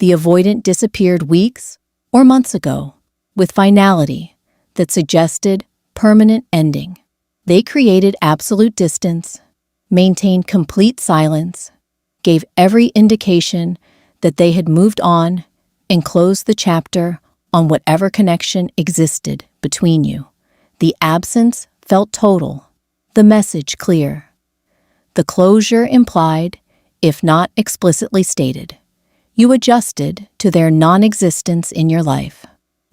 The avoidant disappeared weeks or months ago with finality that suggested permanent ending. They created absolute distance, maintained complete silence, gave every indication that they had moved on and closed the chapter on whatever connection existed between you. The absence felt total, the message clear. The closure implied, if not explicitly stated. You adjusted to their non-existence in your life,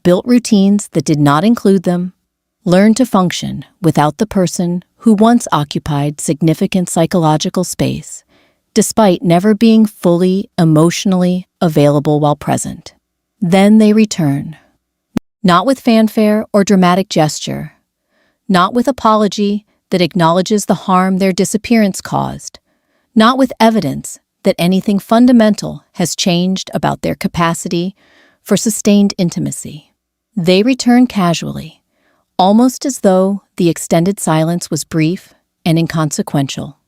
built routines that did not include them, learned to function without the person who once occupied significant psychological space, despite never being fully emotionally available while present. Then they return, not with fanfare or dramatic gesture, not with apology that acknowledges the harm their disappearance caused, not with evidence that anything fundamental has changed about their capacity for sustained intimacy. They return casually, almost as though the extended silence was brief and inconsequential,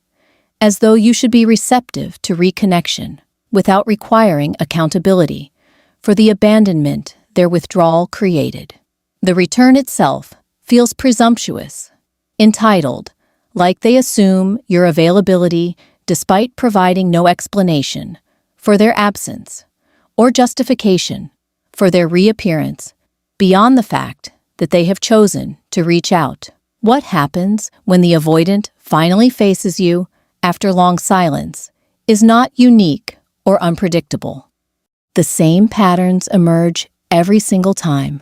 as though you should be receptive to reconnection without requiring accountability for the abandonment their withdrawal created. The return itself feels presumptuous, entitled, like they assume your availability despite providing no explanation for their absence or justification for their reappearance beyond the fact that they have chosen to reach out. What happens when the avoidant finally faces you after long silence is not unique or unpredictable. The same patterns emerge every single time,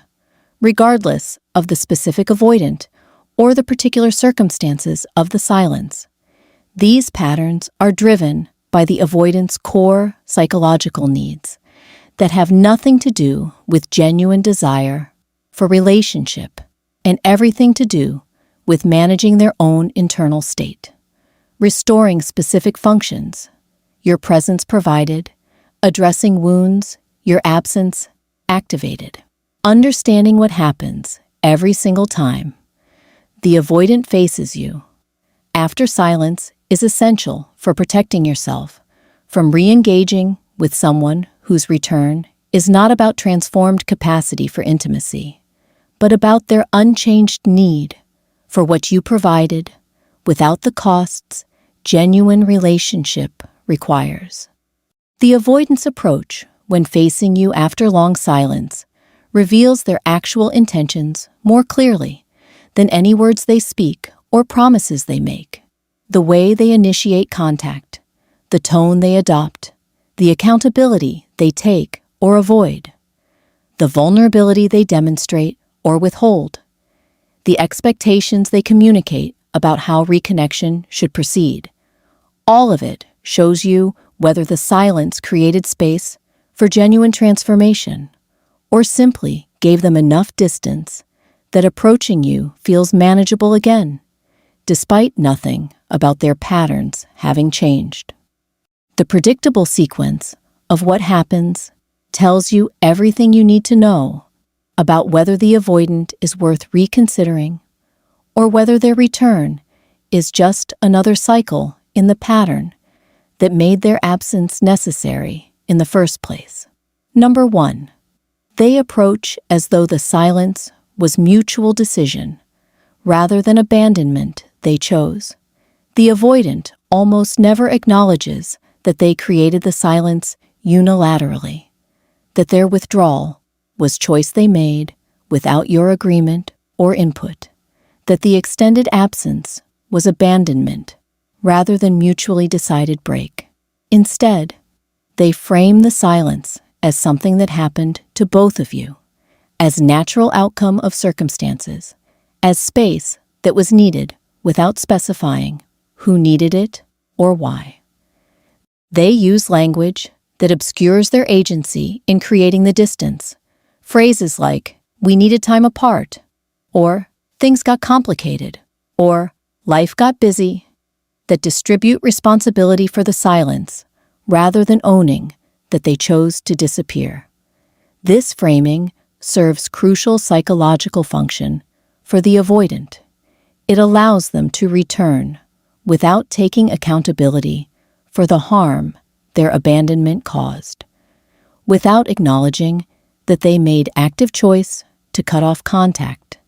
regardless of the specific avoidant or the particular circumstances of the silence. These patterns are driven by the avoidant's core psychological needs that have nothing to do with genuine desire for relationship and everything to do with managing their own internal state, restoring specific functions your presence provided, addressing wounds your absence activated. Understanding what happens every single time the avoidant faces you after silence is essential for protecting yourself from re-engaging with someone whose return is not about transformed capacity for intimacy, but about their unchanged need for what you provided without the costs genuine relationship requires. The avoidance approach, when facing you after long silence, reveals their actual intentions more clearly than any words they speak or promises they make. The way they initiate contact, the tone they adopt, the accountability they take or avoid, the vulnerability they demonstrate or withhold, the expectations they communicate about how reconnection should proceed. All of it shows you whether the silence created space for genuine transformation or simply gave them enough distance that approaching you feels manageable again, despite nothing about their patterns having changed. The predictable sequence of what happens tells you everything you need to know about whether the avoidant is worth reconsidering or whether their return is just another cycle in the pattern that made their absence necessary in the first place. Number 1, they approach as though the silence was mutual decision rather than abandonment they chose. The avoidant almost never acknowledges that they created the silence unilaterally, that their withdrawal was choice they made without your agreement or input, that the extended absence was abandonment rather than mutually decided break. Instead, they frame the silence as something that happened to both of you, as natural outcome of circumstances, as space that was needed without specifying who needed it or why. They use language that obscures their agency in creating the distance. Phrases like, "we needed time apart," or "things got complicated," or "life got busy," that distribute responsibility for the silence rather than owning that they chose to disappear. This framing serves crucial psychological function for the avoidant. It allows them to return without taking accountability for the harm their abandonment caused. without acknowledging that they made active choice to cut off contact,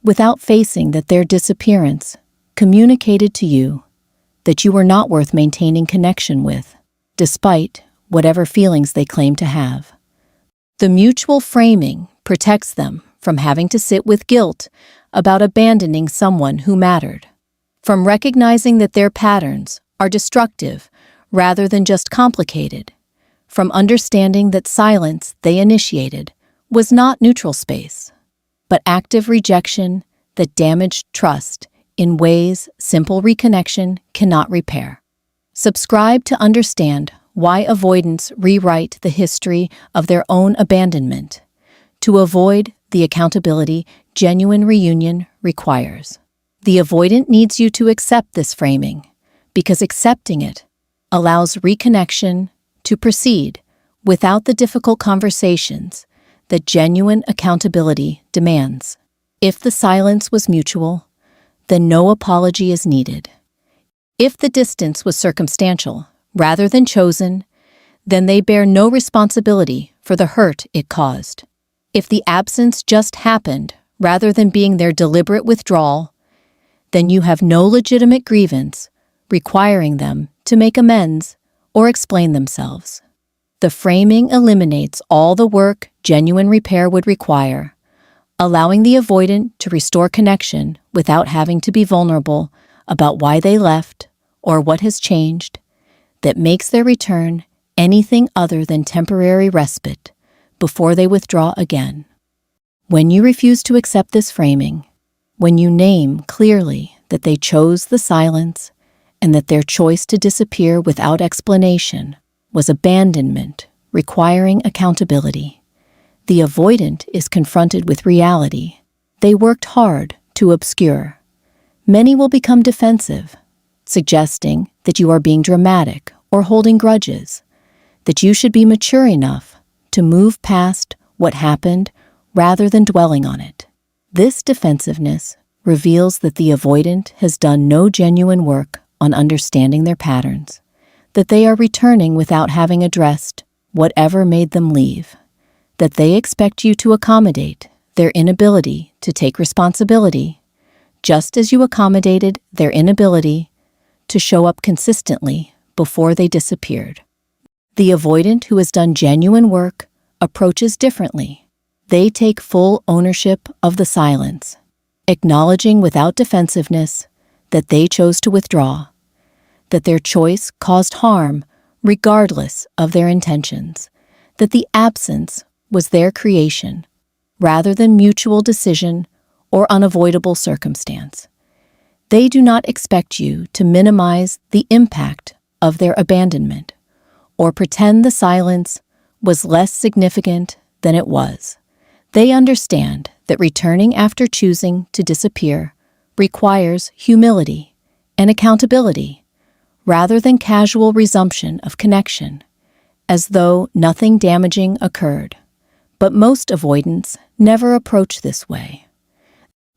without facing that their disappearance communicated to you that you were not worth maintaining connection with, despite whatever feelings they claim to have. The mutual framing protects them from having to sit with guilt about abandoning someone who mattered, from recognizing that their patterns are destructive rather than just complicated, from understanding that silence they initiated was not neutral space, but active rejection that damaged trust in ways simple reconnection cannot repair. Subscribe to understand why avoidants rewrite the history of their own abandonment to avoid the accountability genuine reunion requires. The avoidant needs you to accept this framing, because accepting it allows reconnection to proceed without the difficult conversations that genuine accountability demands. If the silence was mutual, then no apology is needed. If the distance was circumstantial rather than chosen, then they bear no responsibility for the hurt it caused. If the absence just happened rather than being their deliberate withdrawal, then you have no legitimate grievance requiring them to make amends or explain themselves. The framing eliminates all the work genuine repair would require, allowing the avoidant to restore connection without having to be vulnerable about why they left or what has changed that makes their return anything other than temporary respite before they withdraw again. When you refuse to accept this framing, when you name clearly that they chose the silence and that their choice to disappear without explanation was abandonment requiring accountability, the avoidant is confronted with reality they worked hard to obscure. Many will become defensive, suggesting that you are being dramatic or holding grudges, that you should be mature enough to move past what happened rather than dwelling on it. This defensiveness reveals that the avoidant has done no genuine work on understanding their patterns, that they are returning without having addressed whatever made them leave, that they expect you to accommodate their inability to take responsibility, just as you accommodated their inability to show up consistently before they disappeared. The avoidant who has done genuine work approaches differently. They take full ownership of the silence, acknowledging without defensiveness that they chose to withdraw, that their choice caused harm regardless of their intentions, that the absence was their creation rather than mutual decision or unavoidable circumstance. They do not expect you to minimize the impact of their abandonment or pretend the silence was less significant than it was. They understand that returning after choosing to disappear requires humility and accountability rather than casual resumption of connection, as though nothing damaging occurred. But most avoidants never approach this way.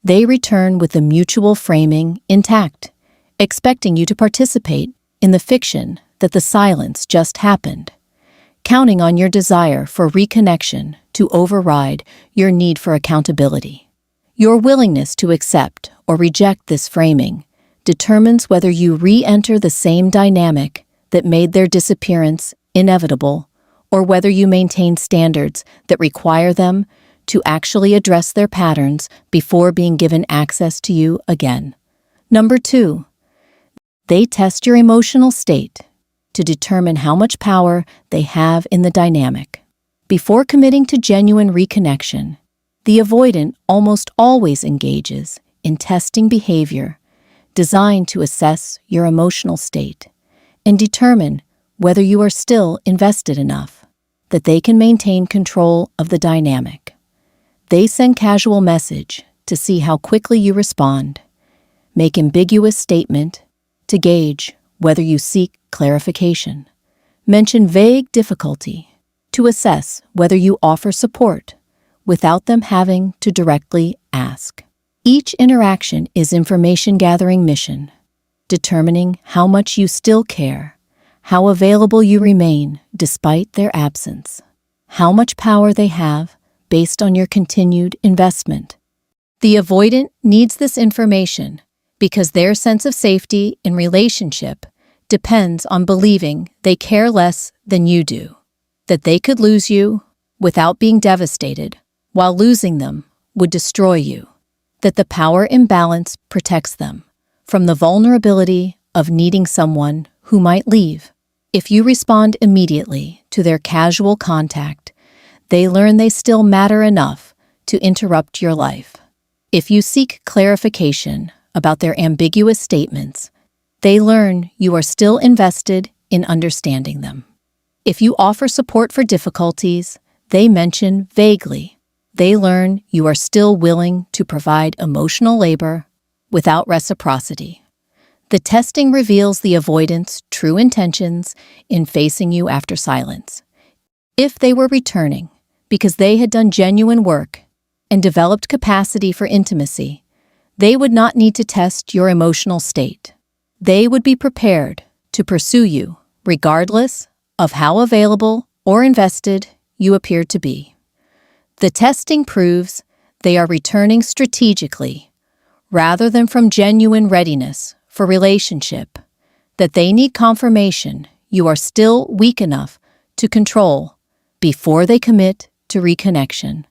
They return with the mutual framing intact, expecting you to participate in the fiction that the silence just happened, counting on your desire for reconnection to override your need for accountability. Your willingness to accept or reject this framing determines whether you re-enter the same dynamic that made their disappearance inevitable, or whether you maintain standards that require them to actually address their patterns before being given access to you again. Number 2, they test your emotional state to determine how much power they have in the dynamic. Before committing to genuine reconnection, the avoidant almost always engages in testing behavior designed to assess your emotional state and determine whether you are still invested enough that they can maintain control of the dynamic. They send casual message to see how quickly you respond, make ambiguous statement to gauge whether you seek clarification, mention vague difficulty to assess whether you offer support without them having to directly ask. Each interaction is information-gathering mission, determining how much you still care, how available you remain despite their absence. how much power they have based on your continued investment. The avoidant needs this information because their sense of safety in relationship depends on believing they care less than you do, that they could lose you without being devastated, while losing them would destroy you, that the power imbalance protects them from the vulnerability of needing someone who might leave. If you respond immediately to their casual contact, they learn they still matter enough to interrupt your life. If you seek clarification about their ambiguous statements, they learn you are still invested in understanding them. If you offer support for difficulties they mention vaguely, they learn you are still willing to provide emotional labor without reciprocity. The testing reveals the avoidant's true intentions in facing you after silence. If they were returning because they had done genuine work and developed capacity for intimacy, they would not need to test your emotional state. They would be prepared to pursue you regardless of how available or invested you appear to be. The testing proves they are returning strategically rather than from genuine readiness for relationship, that they need confirmation you are still weak enough to control before they commit to reconnection,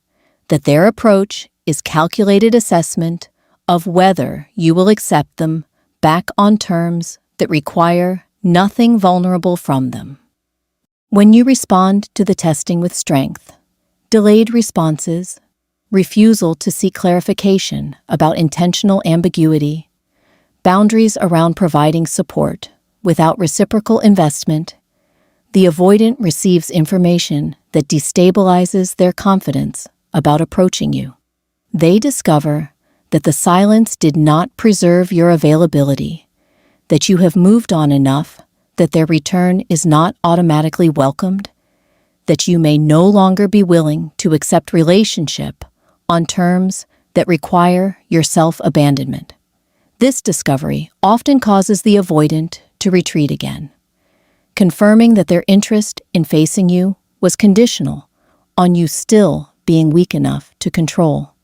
that their approach is calculated assessment of whether you will accept them back on terms that require nothing vulnerable from them. When you respond to the testing with strength, delayed responses, refusal to seek clarification about intentional ambiguity, boundaries around providing support without reciprocal investment, the avoidant receives information that destabilizes their confidence about approaching you. They discover that the silence did not preserve your availability, that you have moved on enough that their return is not automatically welcomed, that you may no longer be willing to accept relationship on terms that require your self-abandonment. This discovery often causes the avoidant to retreat again, confirming that their interest in facing you was conditional on you still being weak enough to control.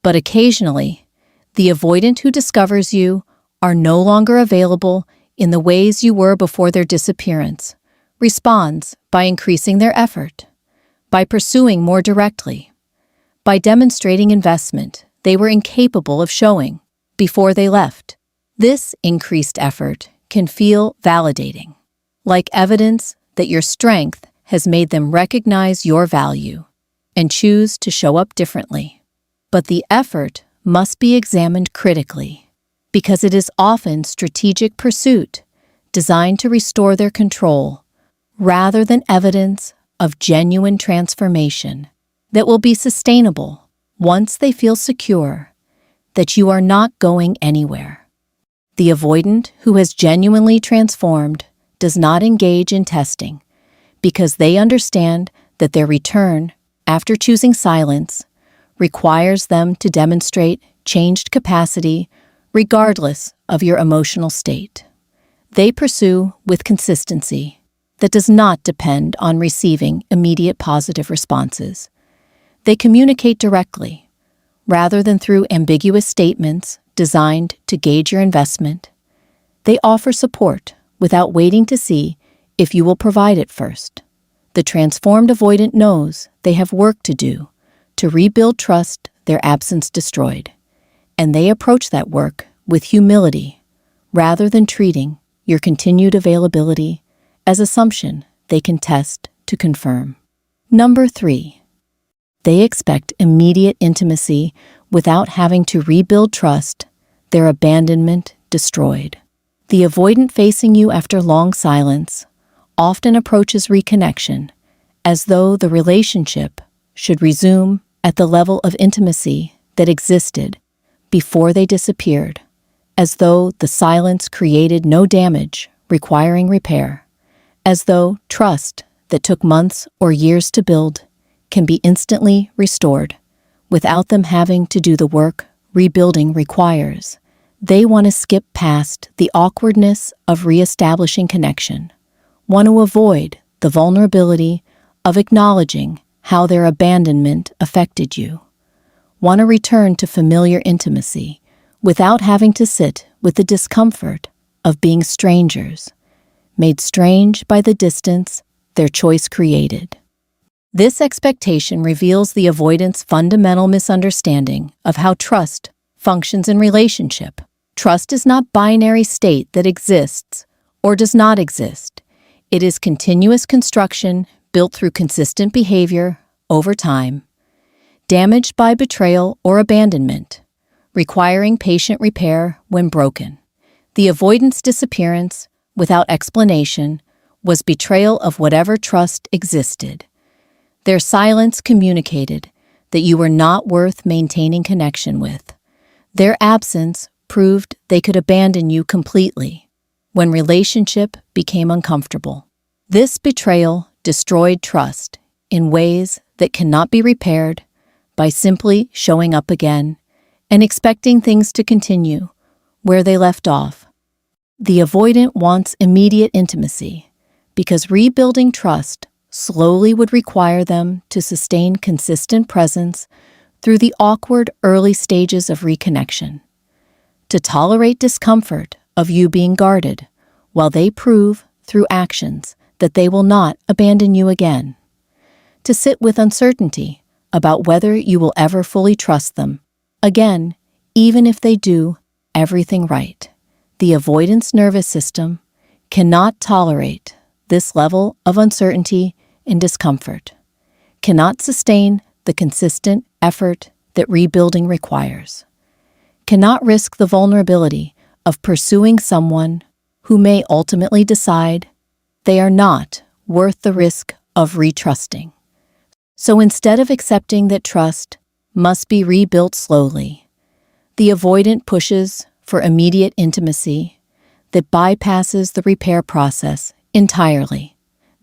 But occasionally, the avoidant who discovers you are no longer available in the ways you were before their disappearance responds by increasing their effort, by pursuing more directly, by demonstrating investment they were incapable of showing before they left. This increased effort can feel validating, like evidence that your strength has made them recognize your value and choose to show up differently. But the effort must be examined critically, because it is often strategic pursuit designed to restore their control rather than evidence of genuine transformation that will be sustainable once they feel secure that you are not going anywhere. The avoidant who has genuinely transformed does not engage in testing because they understand that their return after choosing silence requires them to demonstrate changed capacity regardless of your emotional state. They pursue with consistency that does not depend on receiving immediate positive responses. They communicate directly, rather than through ambiguous statements designed to gauge your investment. They offer support without waiting to see if you will provide it first. The transformed avoidant knows they have work to do to rebuild trust their absence destroyed, and they approach that work with humility rather than treating your continued availability as assumption they can test to confirm. Number 3. They expect immediate intimacy without having to rebuild trust, their abandonment destroyed. The avoidant facing you after long silence often approaches reconnection as though the relationship should resume at the level of intimacy that existed before they disappeared, as though the silence created no damage requiring repair, as though trust that took months or years to build can be instantly restored without them having to do the work rebuilding requires. They want to skip past the awkwardness of reestablishing connection, want to avoid the vulnerability of acknowledging how their abandonment affected you. Want to return to familiar intimacy without having to sit with the discomfort of being strangers, made strange by the distance their choice created. This expectation reveals the avoidant's fundamental misunderstanding of how trust functions in relationship. Trust is not a binary state that exists or does not exist. It is continuous construction built through consistent behavior over time, damaged by betrayal or abandonment, requiring patient repair when broken. The avoidant's disappearance, without explanation, was betrayal of whatever trust existed. Their silence communicated that you were not worth maintaining connection with. Their absence proved they could abandon you completely when relationship became uncomfortable. This betrayal destroyed trust in ways that cannot be repaired by simply showing up again and expecting things to continue where they left off. The avoidant wants immediate intimacy because rebuilding trust slowly would require them to sustain consistent presence through the awkward early stages of reconnection, to tolerate discomfort of you being guarded while they prove through actions that they will not abandon you again, to sit with uncertainty about whether you will ever fully trust them again, even if they do everything right. The avoidance nervous system cannot tolerate this level of uncertainty and discomfort, cannot sustain the consistent effort that rebuilding requires, cannot risk the vulnerability of pursuing someone who may ultimately decide they are not worth the risk of retrusting. So instead of accepting that trust must be rebuilt slowly, the avoidant pushes for immediate intimacy that bypasses the repair process entirely.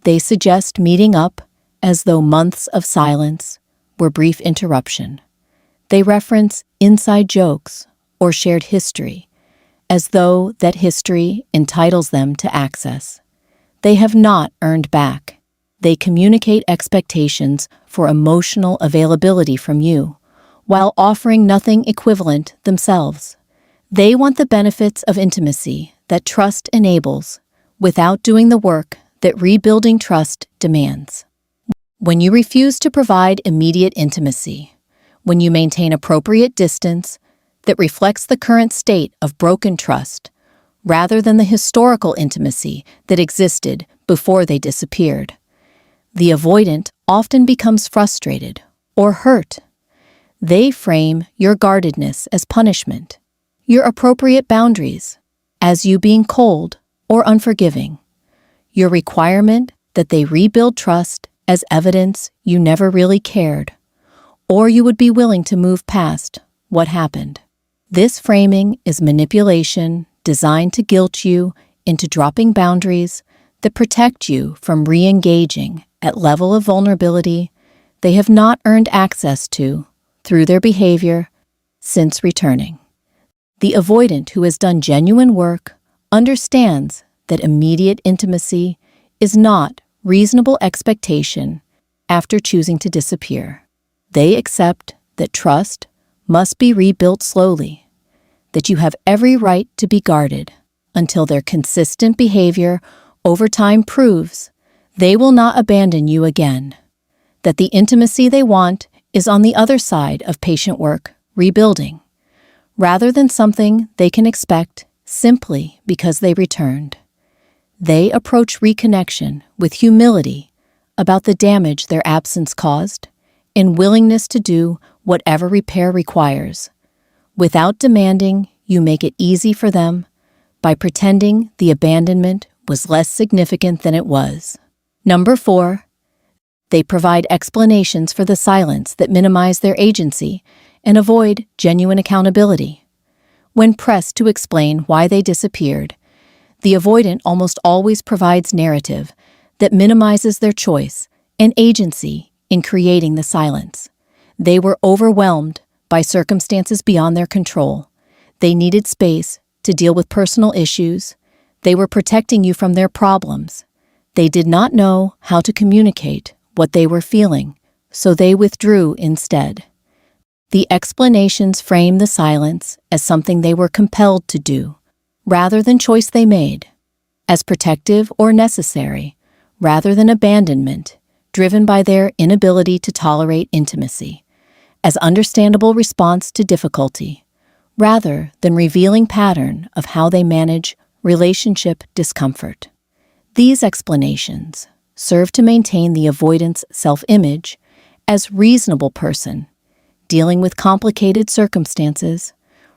They suggest meeting up as though months of silence were brief interruption. They reference inside jokes or shared history as though that history entitles them to access they have not earned back. They communicate expectations for emotional availability from you while offering nothing equivalent themselves. They want the benefits of intimacy that trust enables without doing the work that rebuilding trust demands. When you refuse to provide immediate intimacy, when you maintain appropriate distance that reflects the current state of broken trust, rather than the historical intimacy that existed before they disappeared, the avoidant often becomes frustrated or hurt. They frame your guardedness as punishment, your appropriate boundaries as you being cold or unforgiving, your requirement that they rebuild trust as evidence you never really cared, or you would be willing to move past what happened. This framing is manipulation designed to guilt you into dropping boundaries that protect you from re-engaging at level of vulnerability they have not earned access to through their behavior since returning. The avoidant who has done genuine work understands that immediate intimacy is not reasonable expectation after choosing to disappear. They accept that trust must be rebuilt slowly, that you have every right to be guarded until their consistent behavior over time proves they will not abandon you again, that the intimacy they want is on the other side of patient work, rebuilding, rather than something they can expect simply because they returned. They approach reconnection with humility about the damage their absence caused and willingness to do whatever repair requires, without demanding you make it easy for them by pretending the abandonment was less significant than it was. Number 4, they provide explanations for the silence that minimize their agency and avoid genuine accountability. When pressed to explain why they disappeared, the avoidant almost always provides narrative that minimizes their choice and agency in creating the silence. They were overwhelmed by circumstances beyond their control. They needed space to deal with personal issues. They were protecting you from their problems. They did not know how to communicate what they were feeling, so they withdrew instead. The explanations frame the silence as something they were compelled to do, rather than choice they made, as protective or necessary, rather than abandonment, driven by their inability to tolerate intimacy, as understandable response to difficulty, rather than revealing pattern of how they manage relationship discomfort. These explanations serve to maintain the avoidant's self-image as reasonable person, dealing with complicated circumstances,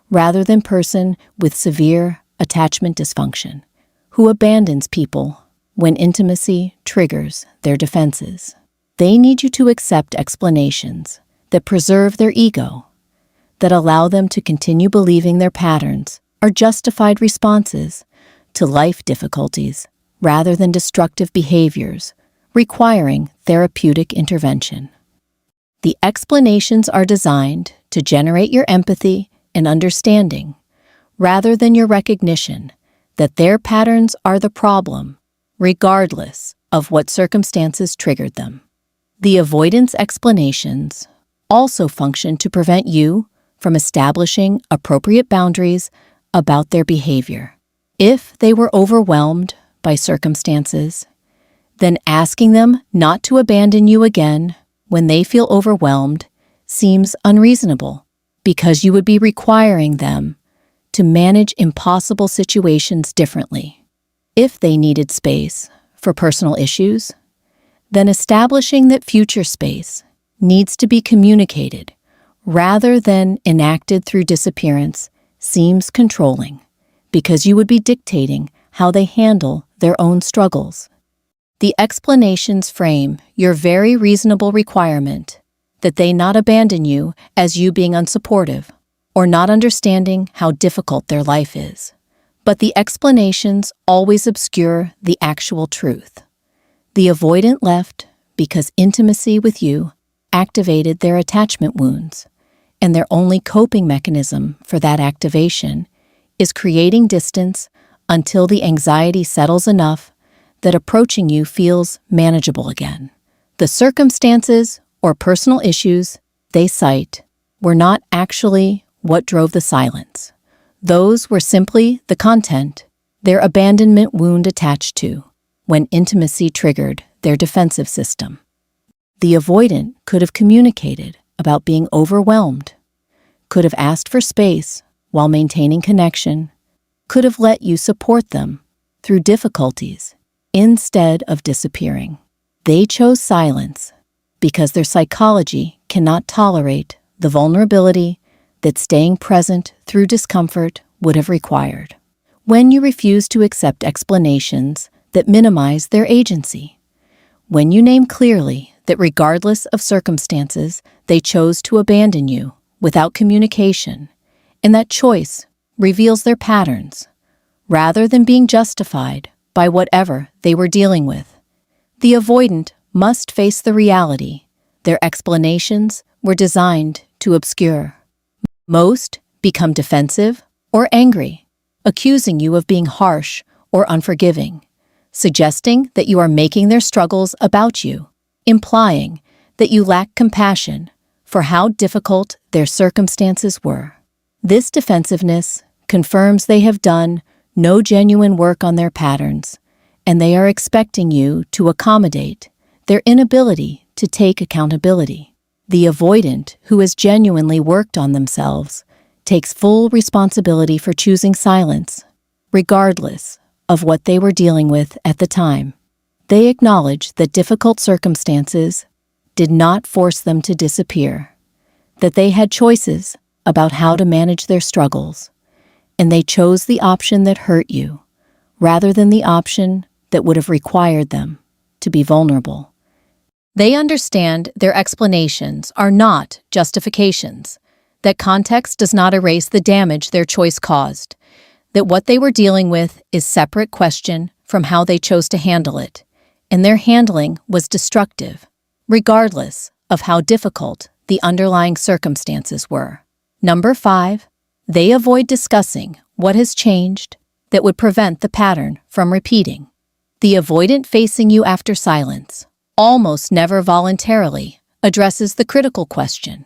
rather than person with severe attachment dysfunction, who abandons people when intimacy triggers their defenses. They need you to accept explanations that preserve their ego, that allow them to continue believing their patterns are justified responses to life difficulties rather than destructive behaviors requiring therapeutic intervention. The explanations are designed to generate your empathy and understanding, rather than your recognition that their patterns are the problem, regardless of what circumstances triggered them. The avoidance explanations also function to prevent you from establishing appropriate boundaries about their behavior. If they were overwhelmed by circumstances, then asking them not to abandon you again when they feel overwhelmed seems unreasonable, because you would be requiring them to manage impossible situations differently. If they needed space for personal issues, then establishing that future space needs to be communicated rather than enacted through disappearance seems controlling, because you would be dictating how they handle their own struggles. The explanations frame your very reasonable requirement that they not abandon you as you being unsupportive or not understanding how difficult their life is. But the explanations always obscure the actual truth. The avoidant left because intimacy with you activated their attachment wounds, and their only coping mechanism for that activation is creating distance until the anxiety settles enough that approaching you feels manageable again. The circumstances or personal issues they cite were not actually what drove the silence. Those were simply the content their abandonment wound attached to when intimacy triggered their defensive system. The avoidant could have communicated about being overwhelmed, could have asked for space while maintaining connection, could have let you support them through difficulties instead of disappearing. They chose silence because their psychology cannot tolerate the vulnerability that staying present through discomfort would have required. When you refuse to accept explanations that minimize their agency, when you name clearly that regardless of circumstances, they chose to abandon you without communication, and that choice reveals their patterns, rather than being justified by whatever they were dealing with, the avoidant must face the reality their explanations were designed to obscure. Most become defensive or angry, accusing you of being harsh or unforgiving, suggesting that you are making their struggles about you, implying that you lack compassion for how difficult their circumstances were. This defensiveness confirms they have done no genuine work on their patterns, and they are expecting you to accommodate their inability to take accountability. The avoidant who has genuinely worked on themselves takes full responsibility for choosing silence, regardless of what they were dealing with at the time. They acknowledge that difficult circumstances did not force them to disappear, that they had choices about how to manage their struggles, and they chose the option that hurt you, rather than the option that would have required them to be vulnerable. They understand their explanations are not justifications, that context does not erase the damage their choice caused, that what they were dealing with is separate question from how they chose to handle it, and their handling was destructive, regardless of how difficult the underlying circumstances were. Number 5, they avoid discussing what has changed that would prevent the pattern from repeating. The avoidant facing you after silence almost never voluntarily, addresses the critical question: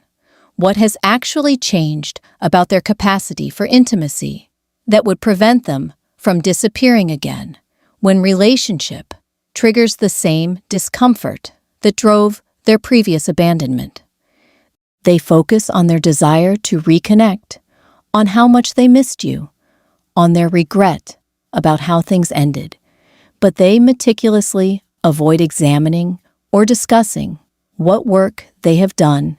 what has actually changed about their capacity for intimacy that would prevent them from disappearing again when relationship triggers the same discomfort that drove their previous abandonment? They focus on their desire to reconnect, on how much they missed you, on their regret about how things ended, but they meticulously avoid examining or discussing what work they have done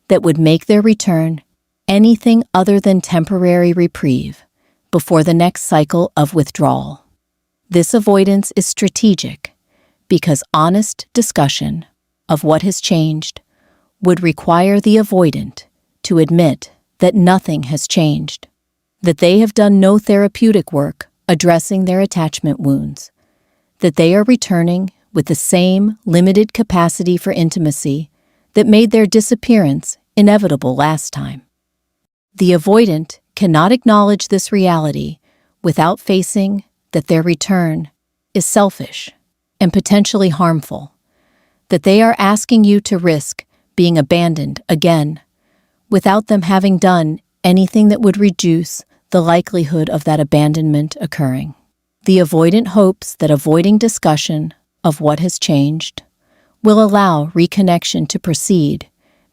that would make their return anything other than temporary reprieve before the next cycle of withdrawal. This avoidance is strategic because honest discussion of what has changed would require the avoidant to admit that nothing has changed, that they have done no therapeutic work addressing their attachment wounds, that they are returning with the same limited capacity for intimacy that made their disappearance inevitable last time. The avoidant cannot acknowledge this reality without facing that their return is selfish and potentially harmful, that they are asking you to risk being abandoned again without them having done anything that would reduce the likelihood of that abandonment occurring. The avoidant hopes that avoiding discussion of what has changed will allow reconnection to proceed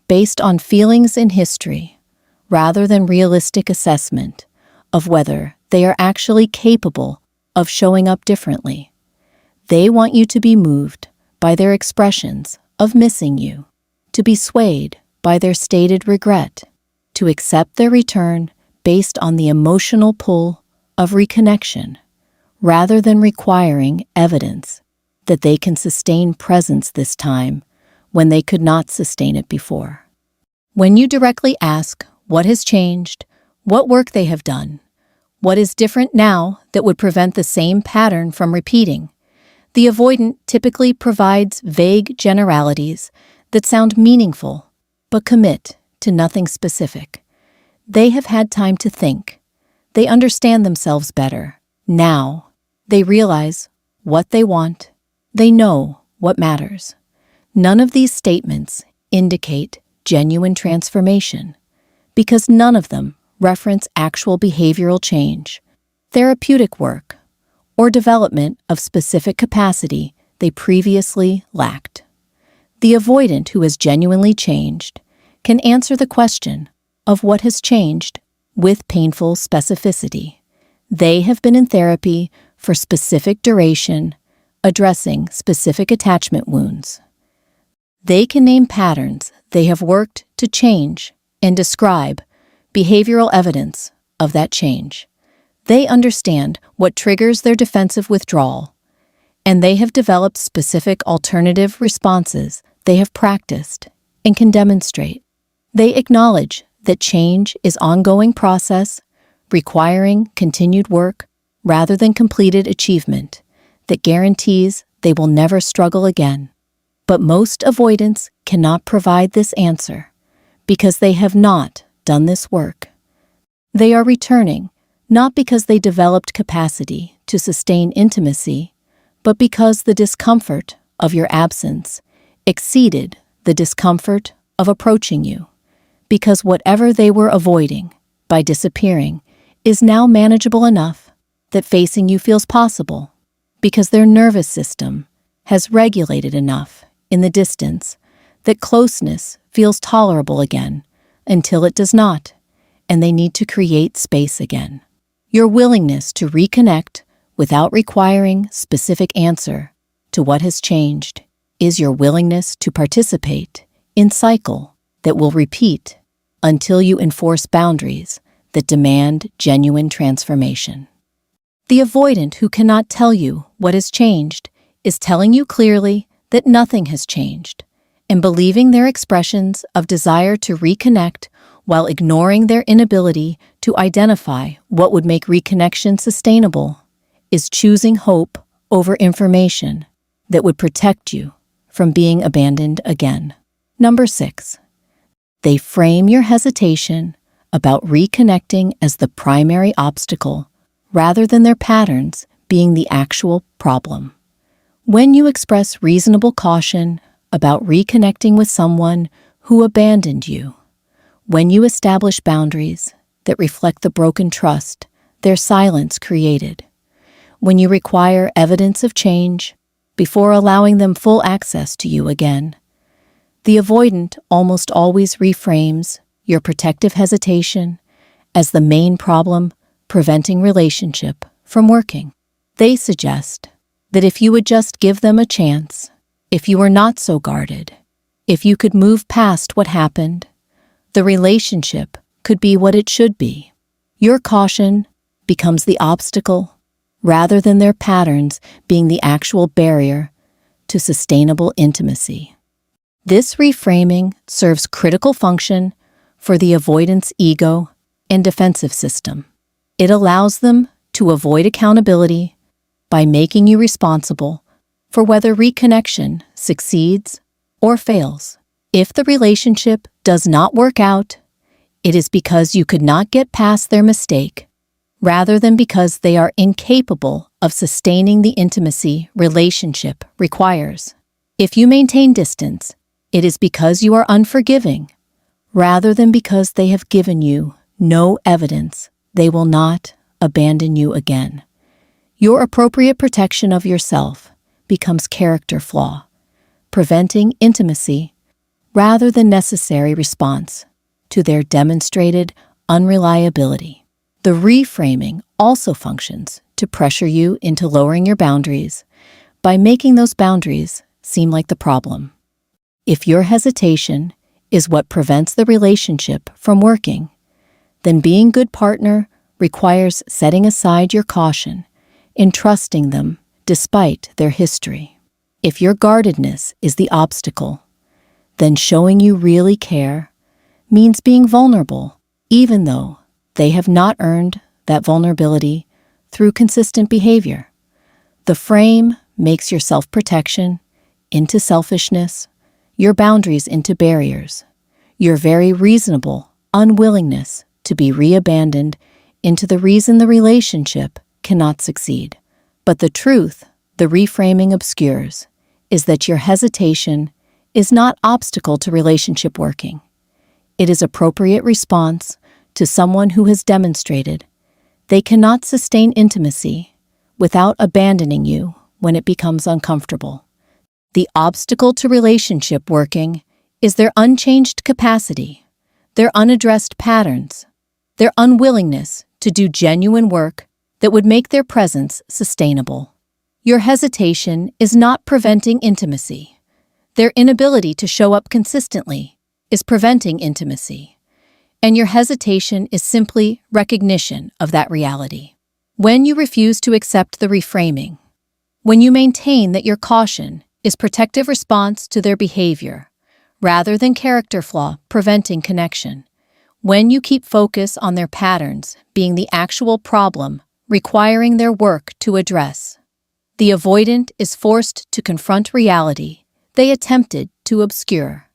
based on feelings in history rather than realistic assessment of whether they are actually capable of showing up differently. They want you to be moved by their expressions of missing you, to be swayed by their stated regret, to accept their return based on the emotional pull of reconnection, rather than requiring evidence that they can sustain presence this time when they could not sustain it before. When you directly ask what has changed, what work they have done, what is different now that would prevent the same pattern from repeating, the avoidant typically provides vague generalities that sound meaningful but commit to nothing specific. They have had time to think. They understand themselves better. Now, they realize what they want. They know what matters. None of these statements indicate genuine transformation because none of them reference actual behavioral change, therapeutic work, or development of specific capacity they previously lacked. The avoidant who has genuinely changed can answer the question of what has changed with painful specificity. They have been in therapy for specific duration, addressing specific attachment wounds. They can name patterns they have worked to change and describe behavioral evidence of that change. They understand what triggers their defensive withdrawal, and they have developed specific alternative responses they have practiced and can demonstrate. They acknowledge that change is an ongoing process, requiring continued work rather than completed achievement that guarantees they will never struggle again. But most avoidants cannot provide this answer because they have not done this work. They are returning not because they developed capacity to sustain intimacy, but because the discomfort of your absence exceeded the discomfort of approaching you, because whatever they were avoiding by disappearing is now manageable enough that facing you feels possible, because their nervous system has regulated enough in the distance that closeness feels tolerable again until it does not, and they need to create space again. Your willingness to reconnect without requiring specific answer to what has changed is your willingness to participate in cycle that will repeat until you enforce boundaries that demand genuine transformation. The avoidant who cannot tell you what has changed is telling you clearly that nothing has changed, and believing their expressions of desire to reconnect while ignoring their inability to identify what would make reconnection sustainable is choosing hope over information that would protect you from being abandoned again. Number 6. They frame your hesitation about reconnecting as the primary obstacle rather than their patterns being the actual problem. When you express reasonable caution about reconnecting with someone who abandoned you, when you establish boundaries that reflect the broken trust their silence created, when you require evidence of change before allowing them full access to you again, the avoidant almost always reframes your protective hesitation as the main problem preventing relationship from working. They suggest that if you would just give them a chance, if you were not so guarded, if you could move past what happened, the relationship could be what it should be. Your caution becomes the obstacle rather than their patterns being the actual barrier to sustainable intimacy. This reframing serves critical function for the avoidant's ego and defensive system. It allows them to avoid accountability by making you responsible for whether reconnection succeeds or fails. If the relationship does not work out, it is because you could not get past their mistake, rather than because they are incapable of sustaining the intimacy relationship requires. If you maintain distance, it is because you are unforgiving, rather than because they have given you no evidence they will not abandon you again. Your appropriate protection of yourself becomes character flaw, preventing intimacy rather than necessary response to their demonstrated unreliability. The reframing also functions to pressure you into lowering your boundaries by making those boundaries seem like the problem. If your hesitation is what prevents the relationship from working, then being a good partner requires setting aside your caution in trusting them despite their history. If your guardedness is the obstacle, then showing you really care means being vulnerable, even though they have not earned that vulnerability through consistent behavior. The frame makes your self-protection into selfishness, your boundaries into barriers, your very reasonable unwillingness to be reabandoned into the reason the relationship cannot succeed. But the truth the reframing obscures is that your hesitation is not obstacle to relationship working. It is appropriate response to someone who has demonstrated they cannot sustain intimacy without abandoning you when it becomes uncomfortable. The obstacle to relationship working is their unchanged capacity, their unaddressed patterns, their unwillingness to do genuine work that would make their presence sustainable. Your hesitation is not preventing intimacy. Their inability to show up consistently is preventing intimacy, and your hesitation is simply recognition of that reality. When you refuse to accept the reframing, when you maintain that your caution is protective response to their behavior, rather than character flaw preventing connection, when you keep focus on their patterns being the actual problem requiring their work to address, the avoidant is forced to confront reality they attempted to obscure.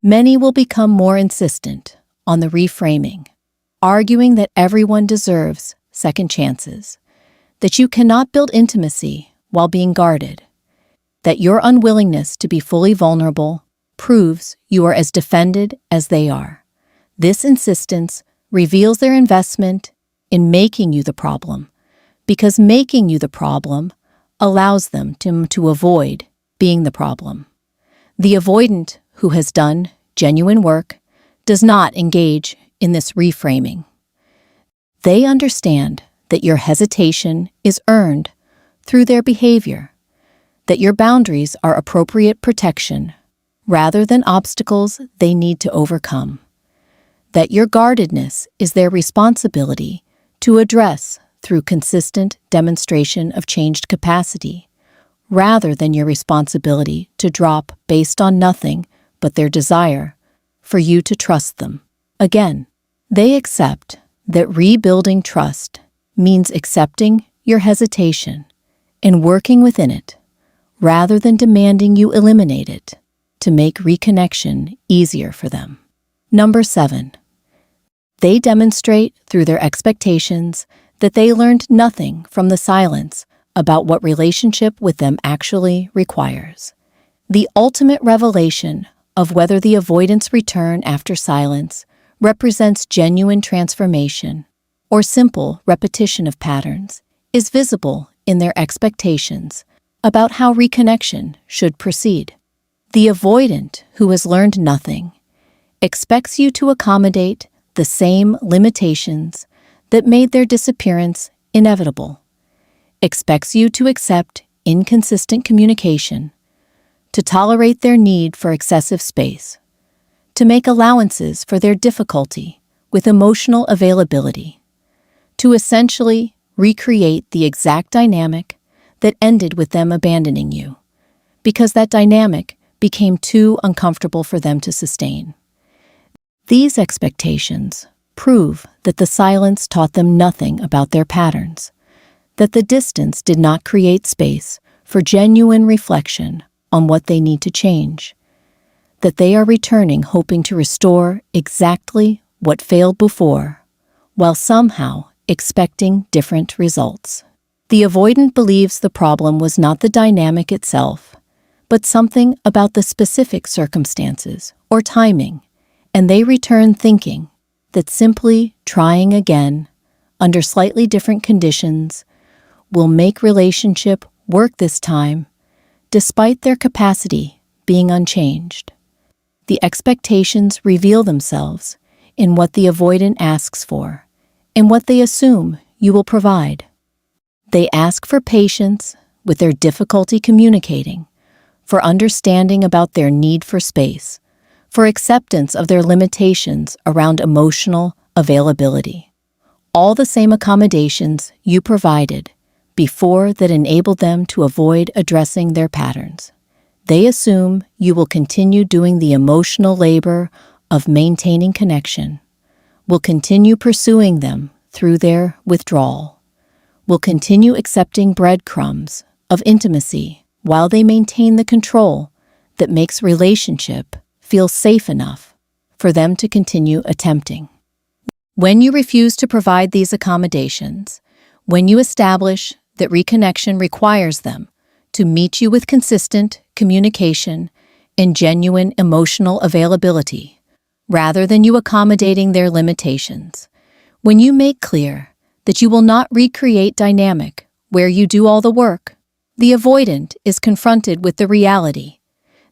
Many will become more insistent on the reframing, arguing that everyone deserves second chances, that you cannot build intimacy while being guarded, that your unwillingness to be fully vulnerable proves you are as defended as they are. This insistence reveals their investment in making you the problem, because making you the problem allows them to avoid being the problem. The avoidant who has done genuine work does not engage in this reframing. They understand that your hesitation is earned through their behavior, that your boundaries are appropriate protection rather than obstacles they need to overcome, that your guardedness is their responsibility to address through consistent demonstration of changed capacity, rather than your responsibility to drop based on nothing but their desire for you to trust them. Again, they accept that rebuilding trust means accepting your hesitation and working within it, rather than demanding you eliminate it to make reconnection easier for them. Number 7. They demonstrate through their expectations that they learned nothing from the silence about what relationship with them actually requires. The ultimate revelation of whether the avoidance return after silence represents genuine transformation or simple repetition of patterns is visible in their expectations about how reconnection should proceed. The avoidant, who has learned nothing, expects you to accommodate the same limitations that made their disappearance inevitable, expects you to accept inconsistent communication, to tolerate their need for excessive space, to make allowances for their difficulty with emotional availability, to essentially recreate the exact dynamic that ended with them abandoning you, because that dynamic became too uncomfortable for them to sustain. These expectations prove that the silence taught them nothing about their patterns, that the distance did not create space for genuine reflection on what they need to change, that they are returning hoping to restore exactly what failed before, while somehow expecting different results. The avoidant believes the problem was not the dynamic itself, but something about the specific circumstances or timing, and they return thinking that simply trying again, under slightly different conditions, will make relationship work this time, despite their capacity being unchanged. The expectations reveal themselves in what the avoidant asks for and what they assume you will provide. They ask for patience with their difficulty communicating, for understanding about their need for space, for acceptance of their limitations around emotional availability. All the same accommodations you provided before that enabled them to avoid addressing their patterns. They assume you will continue doing the emotional labor of maintaining connection, will continue pursuing them through their withdrawal, will continue accepting breadcrumbs of intimacy while they maintain the control that makes relationship feel safe enough for them to continue attempting. When you refuse to provide these accommodations, when you establish that reconnection requires them to meet you with consistent communication and genuine emotional availability, rather than you accommodating their limitations, when you make clear that you will not recreate dynamic where you do all the work, the avoidant is confronted with the reality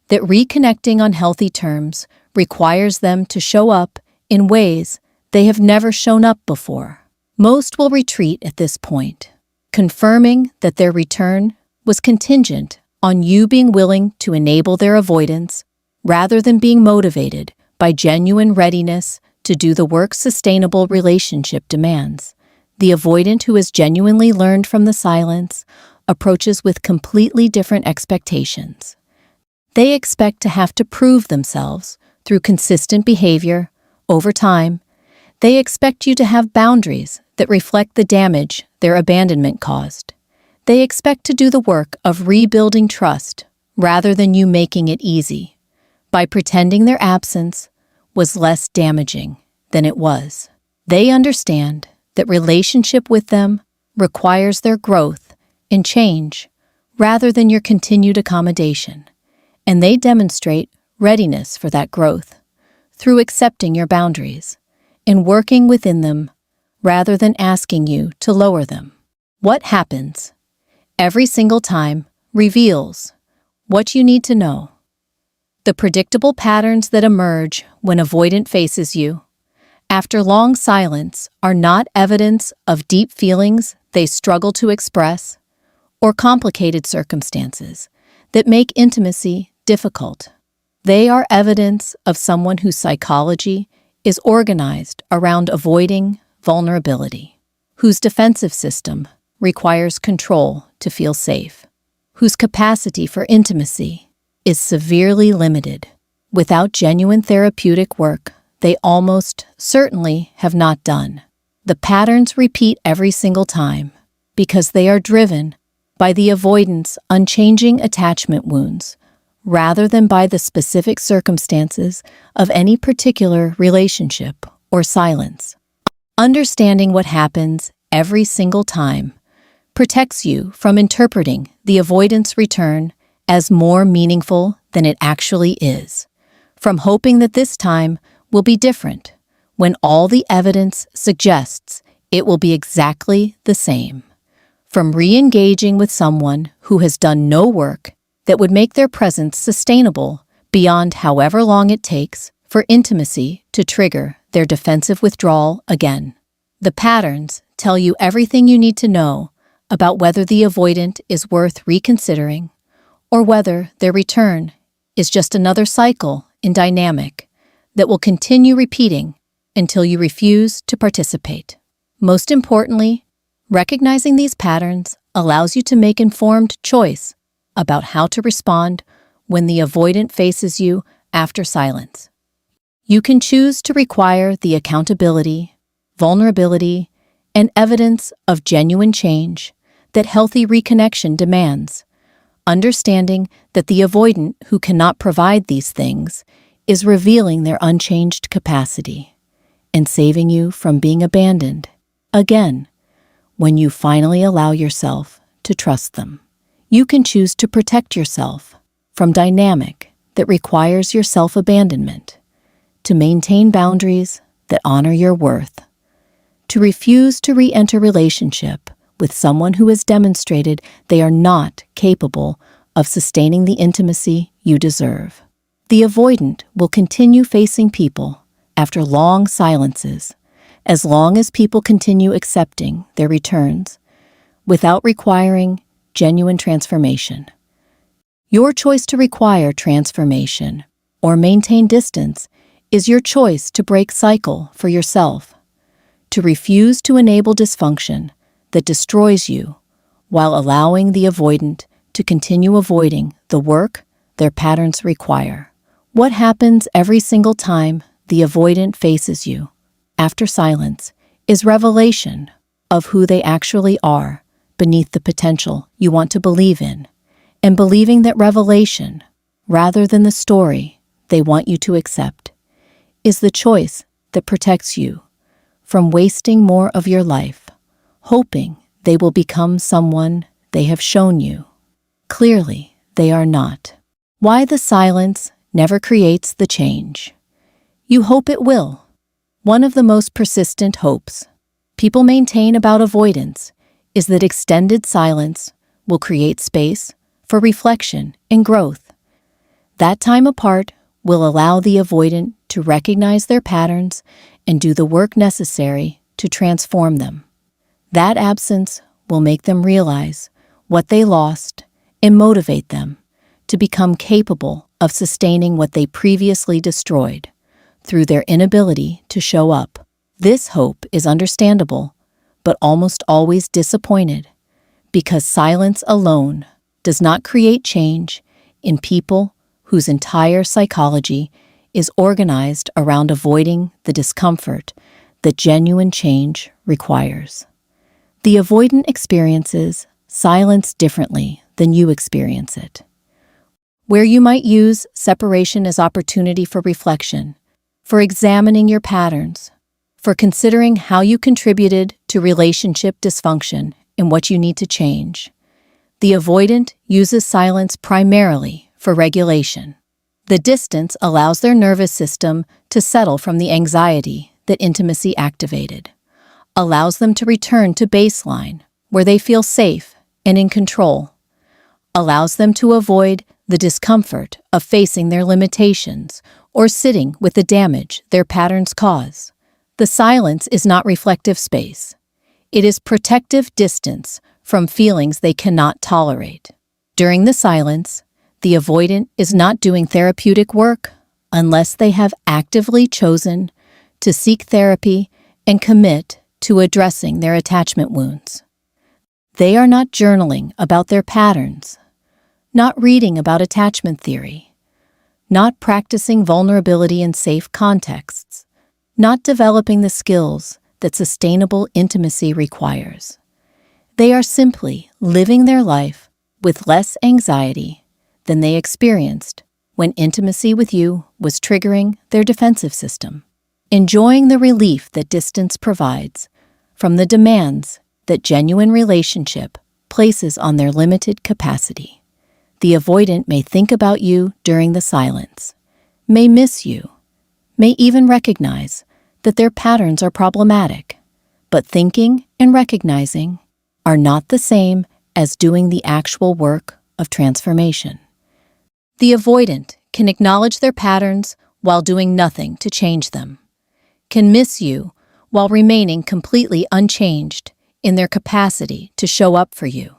that reconnecting on healthy terms requires them to show up in ways they have never shown up before. Most will retreat at this point, confirming that their return was contingent on you being willing to enable their avoidance rather than being motivated by genuine readiness to do the work sustainable relationship demands. The avoidant who has genuinely learned from the silence approaches with completely different expectations. They expect to have to prove themselves through consistent behavior over time. They expect you to have boundaries that reflect the damage their abandonment caused. They expect to do the work of rebuilding trust rather than you making it easy, by pretending their absence was less damaging than it was. They understand that relationship with them requires their growth and change rather than your continued accommodation, and they demonstrate readiness for that growth through accepting your boundaries and working within them rather than asking you to lower them. What happens every single time reveals what you need to know. The predictable patterns that emerge when avoidant faces you after long silence are not evidence of deep feelings they struggle to express or complicated circumstances that make intimacy difficult. They are evidence of someone whose psychology is organized around avoiding vulnerability, whose defensive system requires control to feel safe, whose capacity for intimacy is severely limited. Without genuine therapeutic work, they almost certainly have not done. The patterns repeat every single time because they are driven by the avoidant's unchanging attachment wounds rather than by the specific circumstances of any particular relationship or silence. Understanding what happens every single time protects you from interpreting the avoidance return as more meaningful than it actually is, from hoping that this time will be different when all the evidence suggests it will be exactly the same, from re-engaging with someone who has done no work that would make their presence sustainable beyond however long it takes for intimacy to trigger their defensive withdrawal again. The patterns tell you everything you need to know about whether the avoidant is worth reconsidering or whether their return is just another cycle in dynamic that will continue repeating until you refuse to participate. Most importantly, recognizing these patterns allows you to make informed choice about how to respond when the avoidant faces you after silence. You can choose to require the accountability, vulnerability, and evidence of genuine change that healthy reconnection demands, understanding that the avoidant who cannot provide these things is revealing their unchanged capacity and saving you from being abandoned, again, when you finally allow yourself to trust them. You can choose to protect yourself from dynamic that requires your self-abandonment, to maintain boundaries that honor your worth, to refuse to re-enter relationship with someone who has demonstrated they are not capable of sustaining the intimacy you deserve. The avoidant will continue facing people after long silences, as long as people continue accepting their returns without requiring genuine transformation. Your choice to require transformation or maintain distance is your choice to break cycle for yourself, to refuse to enable dysfunction that destroys you while allowing the avoidant to continue avoiding the work their patterns require. What happens every single time the avoidant faces you after silence is revelation of who they actually are beneath the potential you want to believe in, and believing that revelation, rather than the story they want you to accept, is the choice that protects you from wasting more of your life, hoping they will become someone they have shown you clearly they are not. Why the silence never creates the change. You hope it will. One of the most persistent hopes people maintain about avoidance is that extended silence will create space for reflection and growth. That time apart will allow the avoidant to recognize their patterns and do the work necessary to transform them. That absence will make them realize what they lost and motivate them to become capable of sustaining what they previously destroyed through their inability to show up. This hope is understandable, but almost always disappointed, because silence alone does not create change in people whose entire psychology is organized around avoiding the discomfort that genuine change requires. The avoidant experiences silence differently than you experience it. Where you might use separation as opportunity for reflection, for examining your patterns, for considering how you contributed to relationship dysfunction and what you need to change, the avoidant uses silence primarily for regulation. The distance allows their nervous system to settle from the anxiety that intimacy activated, allows them to return to baseline where they feel safe and in control, allows them to avoid the discomfort of facing their limitations or sitting with the damage their patterns cause. The silence is not reflective space. It is protective distance from feelings they cannot tolerate. During the silence, the avoidant is not doing therapeutic work unless they have actively chosen to seek therapy and commit to addressing their attachment wounds. They are not journaling about their patterns, not reading about attachment theory, not practicing vulnerability in safe contexts, not developing the skills that sustainable intimacy requires. They are simply living their life with less anxiety than they experienced when intimacy with you was triggering their defensive system, enjoying the relief that distance provides from the demands that genuine relationship places on their limited capacity. The avoidant may think about you during the silence, may miss you, may even recognize that their patterns are problematic. But thinking and recognizing are not the same as doing the actual work of transformation. The avoidant can acknowledge their patterns while doing nothing to change them, can miss you while remaining completely unchanged in their capacity to show up for you,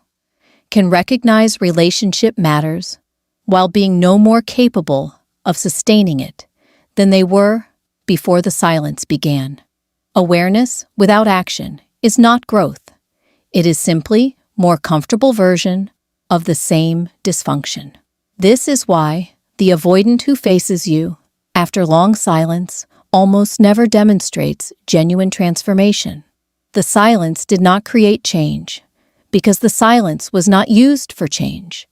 can recognize relationship matters while being no more capable of sustaining it than they were before the silence began. Awareness without action is not growth. It is simply a more comfortable version of the same dysfunction. This is why the avoidant who faces you after long silence almost never demonstrates genuine transformation. The silence did not create change, because the silence was not used for change.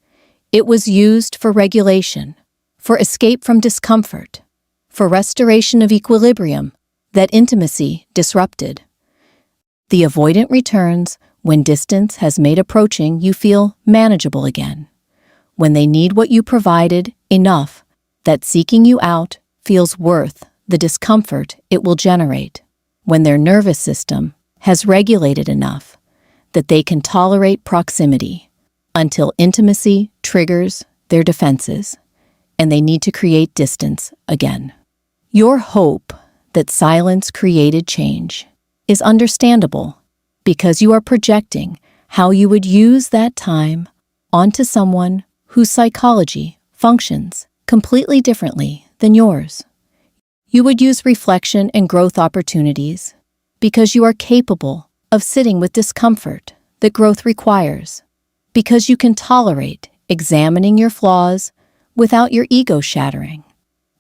It was used for regulation, for escape from discomfort, for restoration of equilibrium that intimacy disrupted. The avoidant returns when distance has made approaching you feel manageable again, when they need what you provided enough that seeking you out feels worth the discomfort it will generate, when their nervous system has regulated enough that they can tolerate proximity until intimacy triggers their defenses and they need to create distance again. Your hope that silence created change is understandable because you are projecting how you would use that time onto someone whose psychology functions completely differently than yours. You would use reflection and growth opportunities because you are capable of sitting with discomfort that growth requires, because you can tolerate examining your flaws without your ego shattering,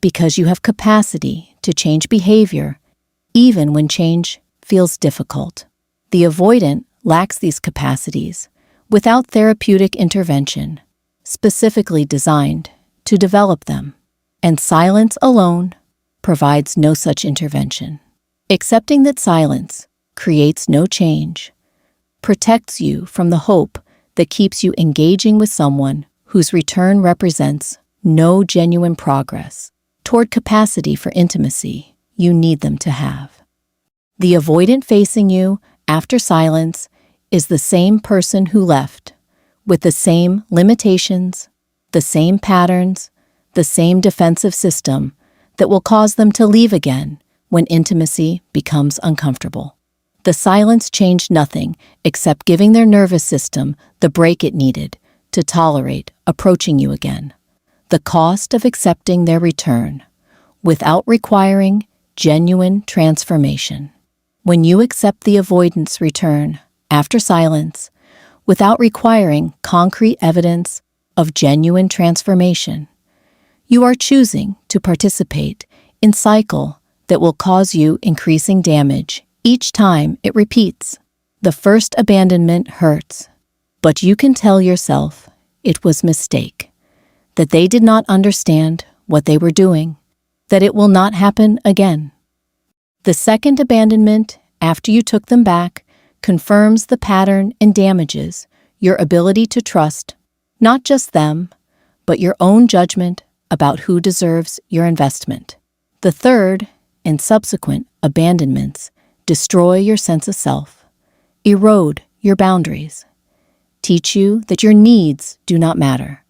because you have capacity to change behavior even when change feels difficult. The avoidant lacks these capacities without therapeutic intervention, specifically designed to develop them, and silence alone provides no such intervention. Accepting that silence creates no change protects you from the hope that keeps you engaging with someone whose return represents no genuine progress toward capacity for intimacy you need them to have. The avoidant facing you after silence is the same person who left, with the same limitations, the same patterns, the same defensive system that will cause them to leave again when intimacy becomes uncomfortable. The silence changed nothing except giving their nervous system the break it needed to tolerate approaching you again. The cost of accepting their return without requiring genuine transformation. When you accept the avoidance return after silence without requiring concrete evidence of genuine transformation, you are choosing to participate in cycle that will cause you increasing damage each time it repeats. The first abandonment hurts, but you can tell yourself it was a mistake, that they did not understand what they were doing, that it will not happen again. The second abandonment, after you took them back, confirms the pattern and damages your ability to trust not just them, but your own judgment about who deserves your investment. The third and subsequent abandonments destroy your sense of self, erode your boundaries, teach you that your needs do not matter,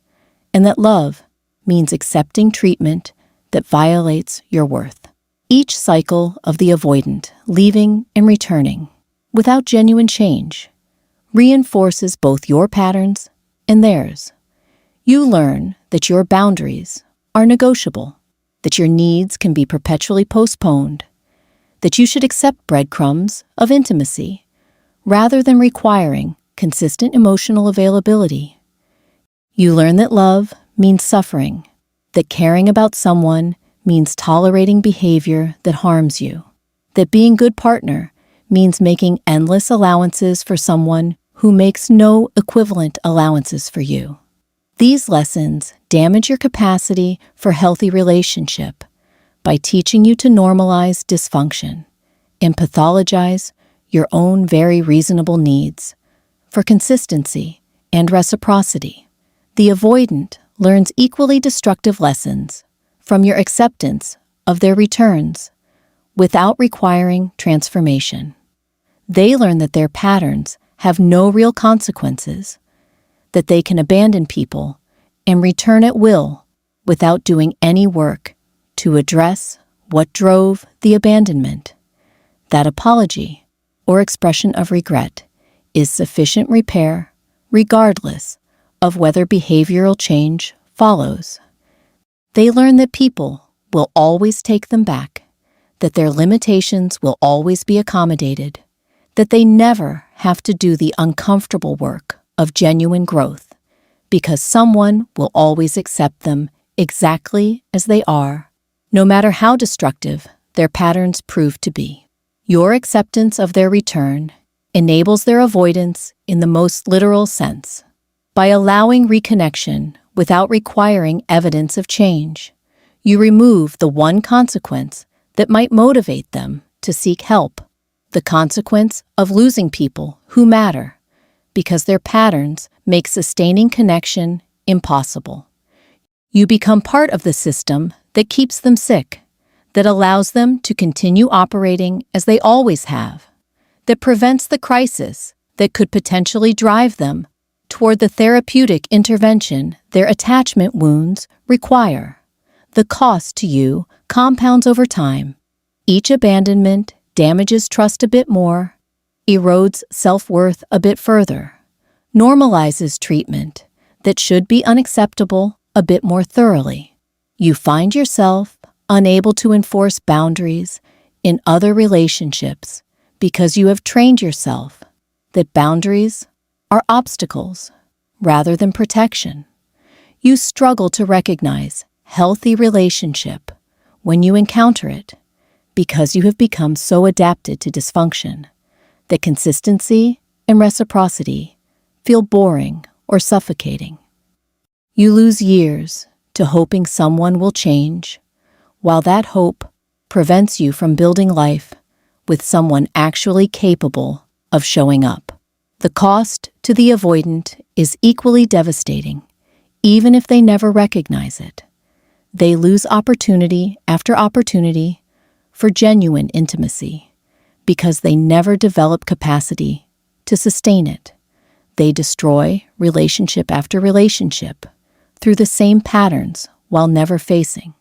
and that love means accepting treatment that violates your worth. Each cycle of the avoidant, leaving and returning, without genuine change, reinforces both your patterns and theirs. You learn that your boundaries are negotiable, that your needs can be perpetually postponed, that you should accept breadcrumbs of intimacy rather than requiring consistent emotional availability. You learn that love means suffering, that caring about someone means tolerating behavior that harms you, that being a good partner means making endless allowances for someone who makes no equivalent allowances for you. These lessons damage your capacity for healthy relationship by teaching you to normalize dysfunction and pathologize your own very reasonable needs for consistency and reciprocity. The avoidant learns equally destructive lessons from your acceptance of their returns without requiring transformation. They learn that their patterns have no real consequences, that they can abandon people and return at will without doing any work to address what drove the abandonment. That apology or expression of regret is sufficient repair regardless of whether behavioral change follows. They learn that people will always take them back, that their limitations will always be accommodated, that they never have to do the uncomfortable work of genuine growth, because someone will always accept them exactly as they are, no matter how destructive their patterns prove to be. Your acceptance of their return enables their avoidance in the most literal sense. By allowing reconnection without requiring evidence of change, you remove the one consequence that might motivate them to seek help, the consequence of losing people who matter, because their patterns make sustaining connection impossible. You become part of the system that keeps them sick, that allows them to continue operating as they always have, that prevents the crisis that could potentially drive them toward the therapeutic intervention their attachment wounds require. The cost to you compounds over time. Each abandonment damages trust a bit more, erodes self-worth a bit further, normalizes treatment that should be unacceptable a bit more thoroughly. You find yourself unable to enforce boundaries in other relationships because you have trained yourself that boundaries are obstacles rather than protection. You struggle to recognize healthy relationship when you encounter it because you have become so adapted to dysfunction that consistency and reciprocity feel boring or suffocating. You lose years to hoping someone will change, while that hope prevents you from building life with someone actually capable of showing up. The cost to the avoidant is equally devastating, even if they never recognize it. They lose opportunity after opportunity for genuine intimacy because they never develop capacity to sustain it. They destroy relationship after relationship through the same patterns while never facing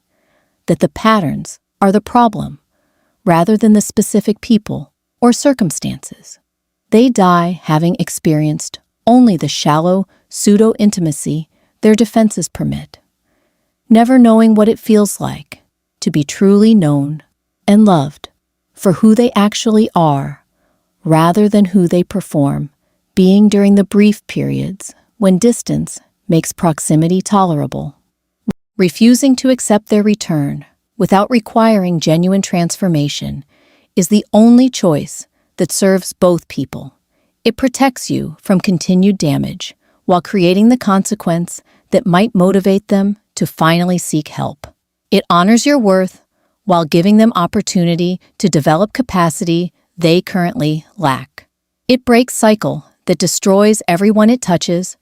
that the patterns are the problem rather than the specific people or circumstances. They die having experienced only the shallow pseudo-intimacy their defenses permit, never knowing what it feels like to be truly known and loved for who they actually are rather than who they perform being during the brief periods when distance makes proximity tolerable. Refusing to accept their return without requiring genuine transformation is the only choice that serves both people. It protects you from continued damage while creating the consequence that might motivate them to finally seek help. It honors your worth while giving them opportunity to develop capacity they currently lack. It breaks cycle that destroys everyone it touches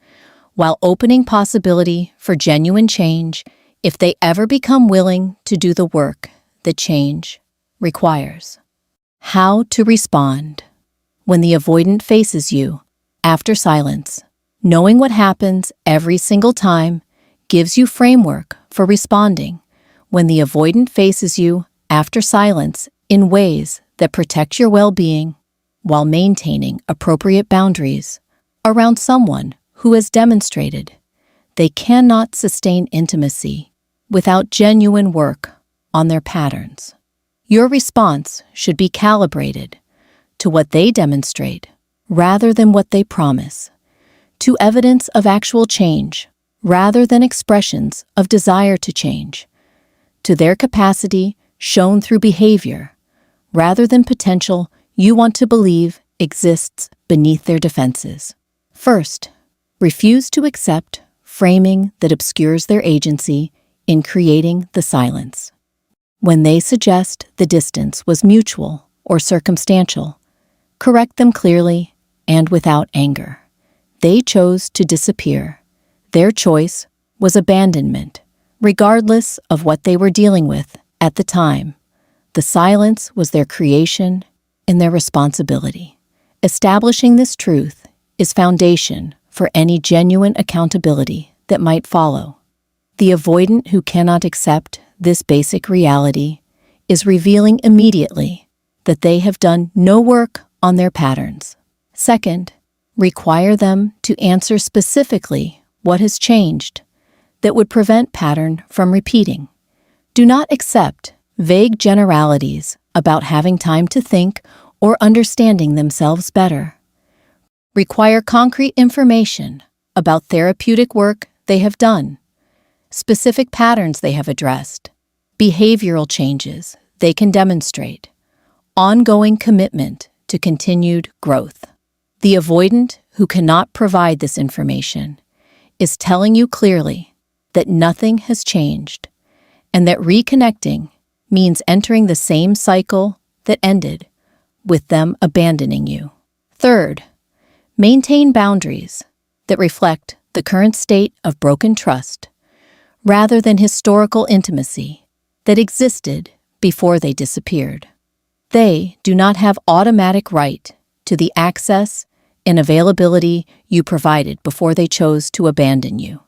while opening possibility for genuine change if they ever become willing to do the work that change requires. How to respond when the avoidant faces you after silence. Knowing what happens every single time gives you framework for responding when the avoidant faces you after silence in ways that protect your well-being while maintaining appropriate boundaries around someone who has demonstrated they cannot sustain intimacy without genuine work on their patterns. Your response should be calibrated to what they demonstrate rather than what they promise, to evidence of actual change rather than expressions of desire to change, to their capacity shown through behavior rather than potential you want to believe exists beneath their defenses. First, refuse to accept framing that obscures their agency in creating the silence. When they suggest the distance was mutual or circumstantial, correct them clearly and without anger. They chose to disappear. Their choice was abandonment, regardless of what they were dealing with at the time. The silence was their creation and their responsibility. Establishing this truth is foundation for any genuine accountability that might follow. The avoidant who cannot accept this basic reality is revealing immediately that they have done no work on their patterns. Second, require them to answer specifically what has changed that would prevent pattern from repeating. Do not accept vague generalities about having time to think or understanding themselves better. Require concrete information about therapeutic work they have done, specific patterns they have addressed, behavioral changes they can demonstrate, ongoing commitment to continued growth. The avoidant who cannot provide this information is telling you clearly that nothing has changed and that reconnecting means entering the same cycle that ended with them abandoning you. Third, maintain boundaries that reflect the current state of broken trust rather than historical intimacy that existed before they disappeared. They do not have automatic right to the access and availability you provided before they chose to abandon you.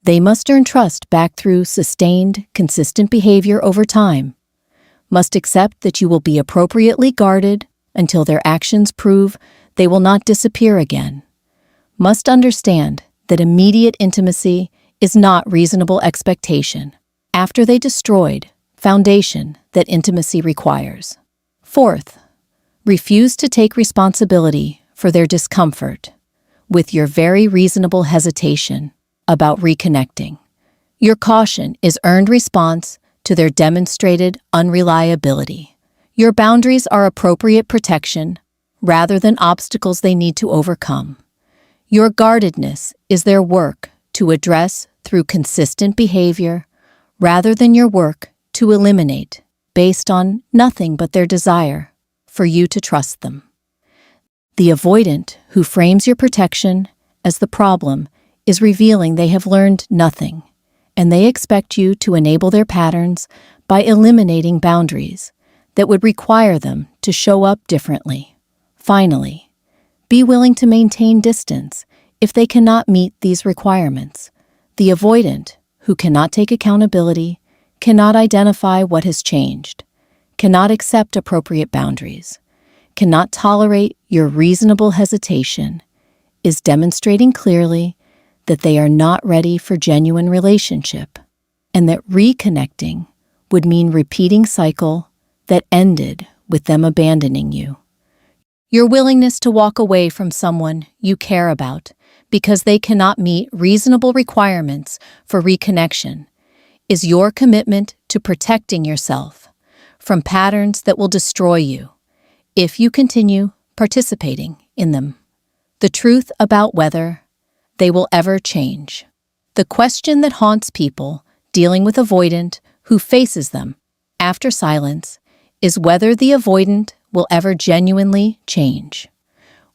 They must earn trust back through sustained, consistent behavior over time, must accept that you will be appropriately guarded until their actions prove they will not disappear again, must understand that immediate intimacy is not reasonable expectation after they destroyed foundation that intimacy requires. Fourth, refuse to take responsibility for their discomfort with your very reasonable hesitation about reconnecting. Your caution is earned response to their demonstrated unreliability. Your boundaries are appropriate protection rather than obstacles they need to overcome. Your guardedness is their work to address through consistent behavior rather than your work to eliminate based on nothing but their desire for you to trust them. The avoidant who frames your protection as the problem is revealing they have learned nothing, and they expect you to enable their patterns by eliminating boundaries that would require them to show up differently. Finally, be willing to maintain distance if they cannot meet these requirements. The avoidant who cannot take accountability, cannot identify what has changed, cannot accept appropriate boundaries, cannot tolerate your reasonable hesitation, is demonstrating clearly that they are not ready for genuine relationship, and that reconnecting would mean repeating cycle that ended with them abandoning you. Your willingness to walk away from someone you care about because they cannot meet reasonable requirements for reconnection is your commitment to protecting yourself from patterns that will destroy you if you continue participating in them. The truth about whether they will ever change. The question that haunts people dealing with avoidant who faces them after silence is whether the avoidant will ever genuinely change,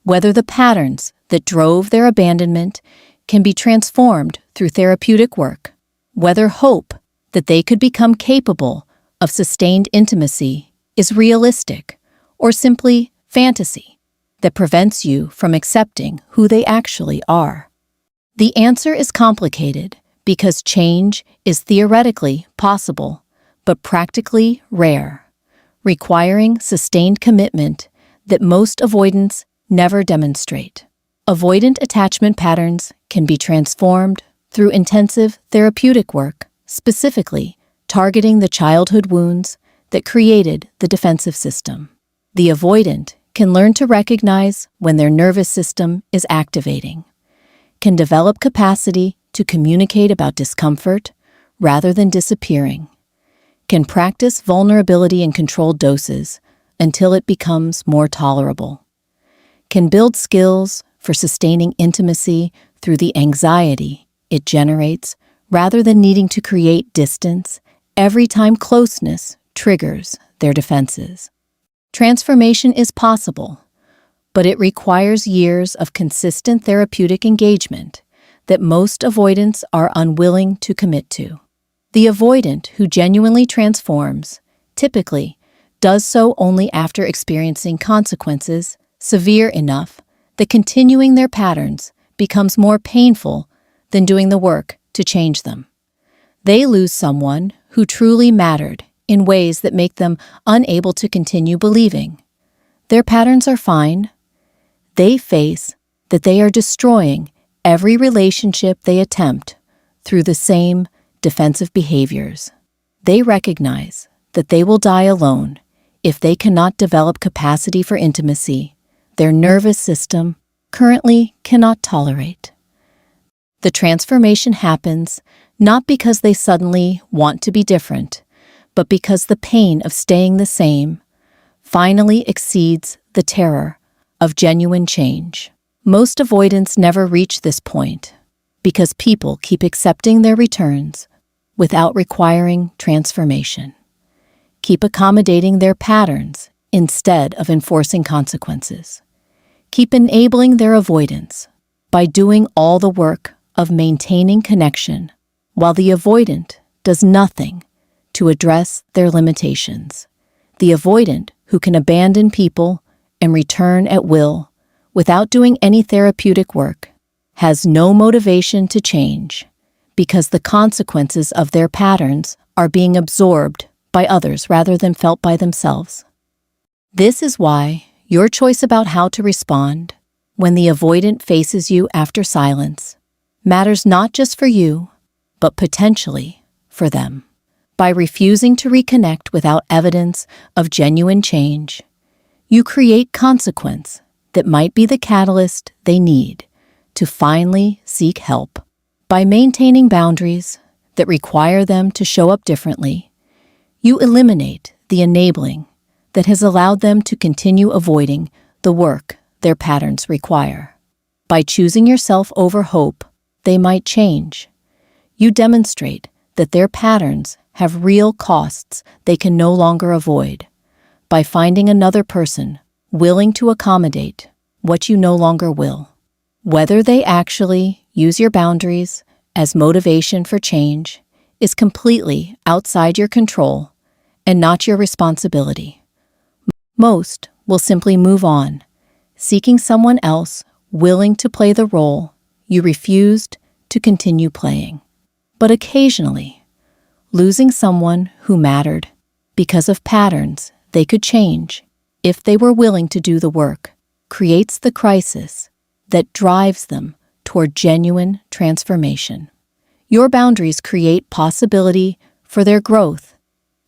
whether the patterns that drove their abandonment can be transformed through therapeutic work, whether hope that they could become capable of sustained intimacy is realistic or simply fantasy that prevents you from accepting who they actually are. The answer is complicated because change is theoretically possible, but practically rare, requiring sustained commitment that most avoidants never demonstrate. Avoidant attachment patterns can be transformed through intensive therapeutic work, specifically targeting the childhood wounds that created the defensive system. The avoidant can learn to recognize when their nervous system is activating, can develop capacity to communicate about discomfort rather than disappearing, can practice vulnerability in controlled doses until it becomes more tolerable, can build skills for sustaining intimacy through the anxiety it generates rather than needing to create distance every time closeness triggers their defenses. Transformation is possible, but it requires years of consistent therapeutic engagement that most avoidants are unwilling to commit to. The avoidant who genuinely transforms typically does so only after experiencing consequences severe enough that continuing their patterns becomes more painful than doing the work to change them. They lose someone who truly mattered in ways that make them unable to continue believing their patterns are fine. They face that they are destroying every relationship they attempt through the same defensive behaviors. They recognize that they will die alone if they cannot develop capacity for intimacy their nervous system currently cannot tolerate. The transformation happens not because they suddenly want to be different, but because the pain of staying the same finally exceeds the terror of genuine change. Most avoidants never reach this point because people keep accepting their returns without requiring transformation. Keep accommodating their patterns instead of enforcing consequences. Keep enabling their avoidance by doing all the work of maintaining connection while the avoidant does nothing to address their limitations. The avoidant who can abandon people and return at will without doing any therapeutic work has no motivation to change because the consequences of their patterns are being absorbed by others rather than felt by themselves. This is why your choice about how to respond when the avoidant faces you after silence matters not just for you, but potentially for them. By refusing to reconnect without evidence of genuine change, you create consequence that might be the catalyst they need to finally seek help. By maintaining boundaries that require them to show up differently, you eliminate the enabling that has allowed them to continue avoiding the work their patterns require. By choosing yourself over hope they might change, you demonstrate that their patterns have real costs they can no longer avoid. By finding another person willing to accommodate what you no longer will. Whether they actually use your boundaries as motivation for change is completely outside your control and not your responsibility. Most will simply move on, seeking someone else willing to play the role you refused to continue playing. But occasionally, losing someone who mattered because of patterns they could change if they were willing to do the work creates the crisis that drives them toward genuine transformation. Your boundaries create possibility for their growth,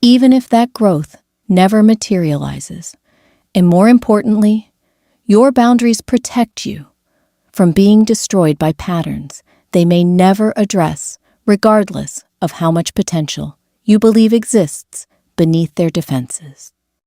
even if that growth never materializes. And more importantly, your boundaries protect you from being destroyed by patterns they may never address, regardless of how much potential you believe exists beneath their defenses.